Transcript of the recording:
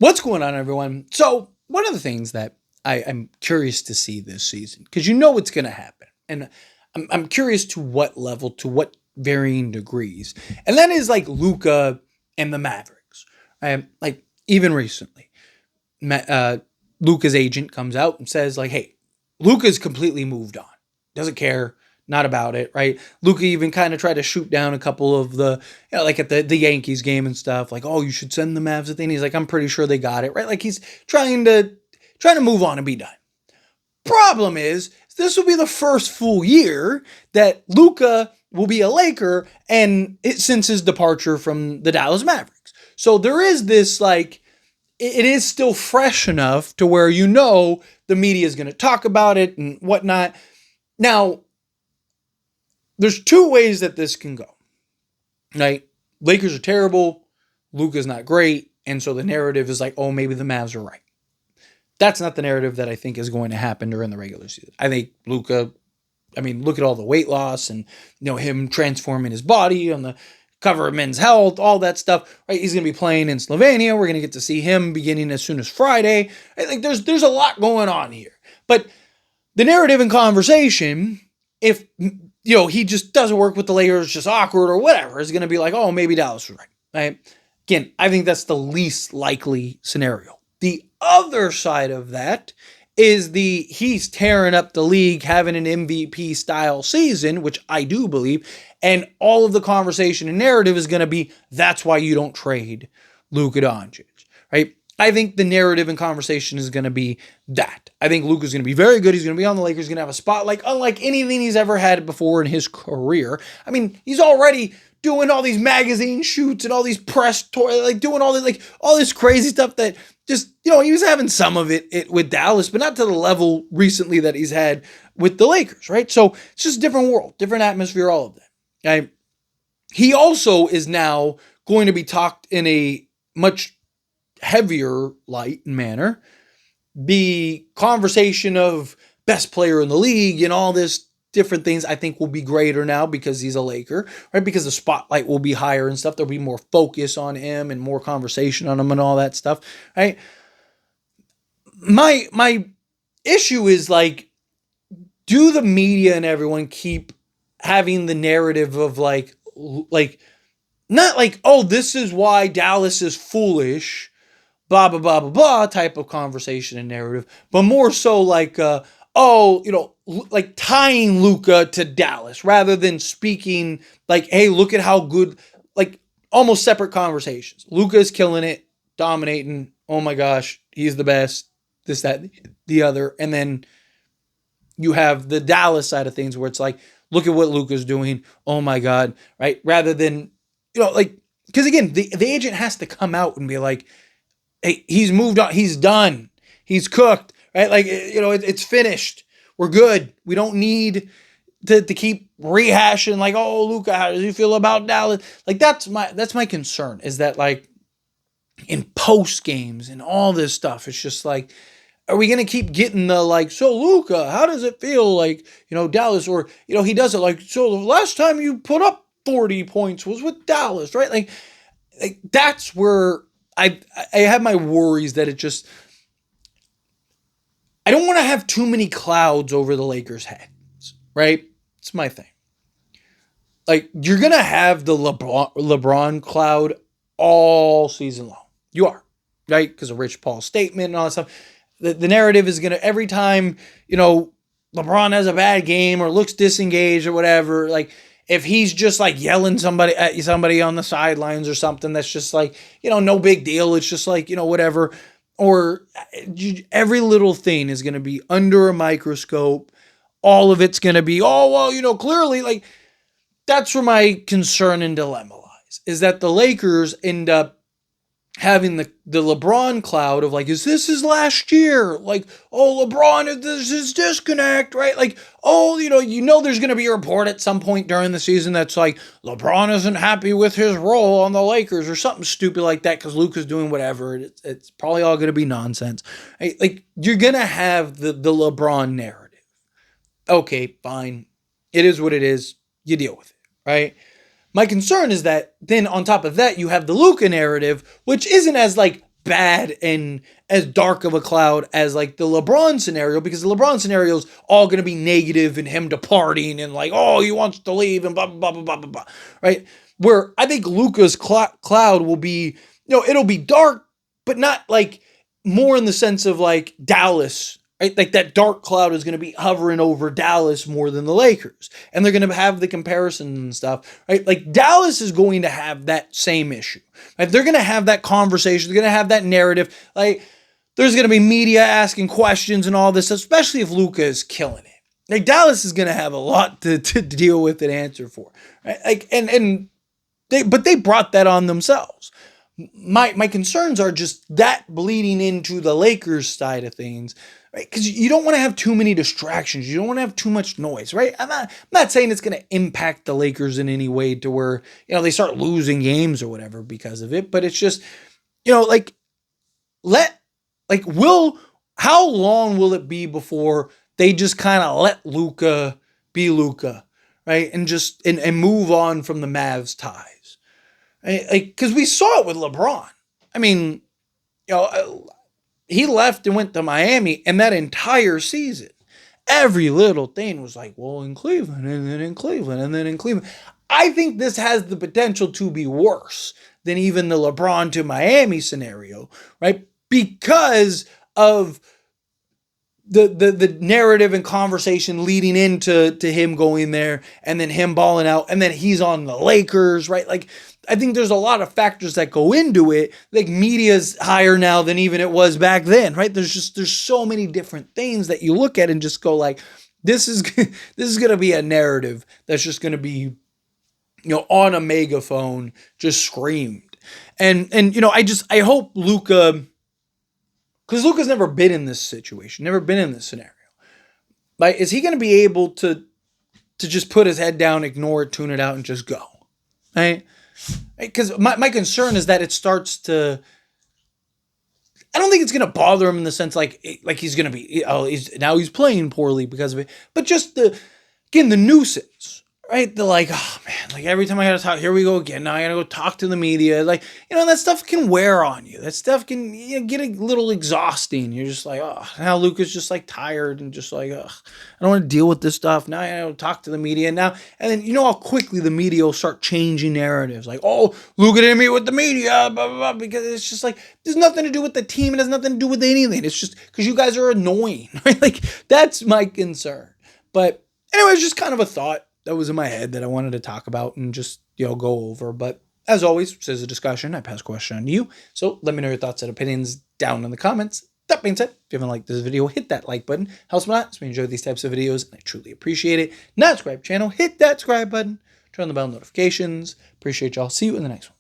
What's going on, everyone? So, one of the things that I'm curious to see this season, because you know what's going to happen, and I'm curious to what level, to what varying degrees, and that is like Luka and the Mavericks. Like even recently, Luka's agent comes out and says like, "Hey, Luka's completely moved on, doesn't care." Not about it, right? Luka even kind of tried to shoot down a couple of like at the Yankees game and stuff, like, oh, you should send the Mavs a thing. He's like, I'm pretty sure they got it, right? Like he's trying to move on and be done. Problem is, this will be the first full year that Luka will be a Laker, and since his departure from the Dallas Mavericks. So there is this like, it is still fresh enough to where the media is going to talk about it and whatnot. Now, there's two ways that this can go, right? Lakers are terrible, Luka's not great, and so the narrative is like, oh, maybe the Mavs are right. That's not the narrative that I think is going to happen during the regular season. I think Luka, look at all the weight loss and him transforming his body on the cover of Men's Health, all that stuff, right? He's going to be playing in Slovenia. We're going to get to see him beginning as soon as Friday. I think there's a lot going on here. But the narrative and conversation, if he just doesn't work with the Lakers, just awkward or whatever, is going to be like, oh, maybe Dallas was right? Again, I think that's the least likely scenario. The other side of that is he's tearing up the league, having an MVP style season, which I do believe, and all of the conversation and narrative is going to be, that's why you don't trade Luka Doncic, right? I think the narrative and conversation is going to be that. I think Luka's going to be very good. He's going to be on the Lakers. He's going to have a spotlight unlike anything he's ever had before in his career. He's already doing all these magazine shoots and all these press tours, like doing all this crazy stuff that just, he was having some of it with Dallas, but not to the level recently that he's had with the Lakers, right? So it's just a different world, different atmosphere, all of that. Right? He also is now going to be talked in a much heavier light and manner. The conversation of best player in the league and all this different things I think will be greater now because he's a Laker, right? Because the spotlight will be higher and stuff. There'll be more focus on him and more conversation on him and all that stuff, right? My issue is like, do the media and everyone keep having the narrative of like not like, oh, this is why Dallas is foolish, blah, blah, blah, blah, blah type of conversation and narrative, but more so like, like tying Luka to Dallas rather than speaking like, hey, look at how good, like almost separate conversations. Luka is killing it, dominating. Oh my gosh, he's the best, this, that, the other. And then you have the Dallas side of things where it's like, look at what Luka's doing. Oh my God, right? Rather than, because again, the agent has to come out and be like, hey, he's moved on. He's done. He's cooked, right? Like, it's finished. We're good. We don't need to keep rehashing like, oh, Luka, how does he feel about Dallas? Like, that's my concern is that like in post games and all this stuff, it's just like, are we going to keep getting the like, so Luka, how does it feel like, Dallas, or, he does it like, so the last time you put up 40 points was with Dallas, right? Like that's where I have my worries that it just, I don't want to have too many clouds over the Lakers' heads, right? It's my thing. Like, you're going to have the LeBron cloud all season long. You are, right? Because of Rich Paul's statement and all that stuff. The narrative is going to, every time, LeBron has a bad game or looks disengaged or whatever, like, if he's just like yelling at somebody on the sidelines or something, that's just like, no big deal. It's just like, whatever. Or every little thing is going to be under a microscope. All of it's going to be, oh, well, clearly, like, that's where my concern and dilemma lies, is that the Lakers end up having the LeBron cloud of like, is this his last year? Like, oh, LeBron, this is disconnect, right? Like, oh, there's going to be a report at some point during the season that's like, LeBron isn't happy with his role on the Lakers or something stupid like that because Luka's doing whatever. It's probably all going to be nonsense. Right? Like, you're going to have the LeBron narrative. Okay, fine. It is what it is. You deal with it, right? My concern is that then on top of that, you have the Luka narrative, which isn't as like bad and as dark of a cloud as like the LeBron scenario, because the LeBron scenario is all going to be negative and him departing and like, oh, he wants to leave and blah, blah, blah, blah, blah, blah, right? Where I think Luka's cloud will be, it'll be dark, but not like more in the sense of like Dallas, right? Like that dark cloud is going to be hovering over Dallas more than the Lakers. And they're going to have the comparison and stuff, right? Like Dallas is going to have that same issue, right? They're going to have that conversation. They're going to have that narrative. Like there's going to be media asking questions and all this, especially if Luka is killing it. Like Dallas is going to have a lot to deal with and answer for, right? Like, but they brought that on themselves. My concerns are just that bleeding into the Lakers side of things, right? Because you don't want to have too many distractions. You don't want to have too much noise, right? I'm not saying it's going to impact the Lakers in any way to where, they start losing games or whatever because of it. But it's just, how long will it be before they just kind of let Luka be Luka, right? And just, and move on from the Mavs ties. Because we saw it with LeBron. I mean, he left and went to Miami, and that entire season, every little thing was like, well, in Cleveland, and then in Cleveland, and then in Cleveland. I think this has the potential to be worse than even the LeBron to Miami scenario, right? Because of the narrative and conversation leading into him going there, and then him balling out, and then he's on the Lakers, right? Like, I think there's a lot of factors that go into it. Like media's higher now than even it was back then, right? There's so many different things that you look at and just go like, this is going to be a narrative that's just going to be, on a megaphone, just screamed. And I hope Luka, because Luka's never been in this situation, never been in this scenario. Like, is he going to be able to just put his head down, ignore it, tune it out, and just go, right? Because my concern is that it starts to, I don't think it's going to bother him in the sense like he's going to be, he's playing poorly because of it, but just the nuisance, right? The like, oh man, like every time I gotta talk, here we go again. Now I gotta go talk to the media. Like, that stuff can wear on you. That stuff can get a little exhausting. You're just like, oh, now Luka's just like tired and just like, oh, I don't want to deal with this stuff. Now I gotta talk to the media now. And then how quickly the media will start changing narratives. Like, oh, Luka didn't meet with the media, blah, blah, blah, because it's just like, there's nothing to do with the team. It has nothing to do with anything. It's just because you guys are annoying, right? Like, that's my concern. But anyway, it's just kind of a thought that was in my head that I wanted to talk about and just, go over. But as always, this is a discussion. I pass a question on to you. So let me know your thoughts and opinions down in the comments. That being said, if you haven't liked this video, hit that like button. Helps me a lot. So we enjoy these types of videos, and I truly appreciate it. Not subscribe channel, hit that subscribe button. Turn on the bell notifications. Appreciate y'all. See you in the next one.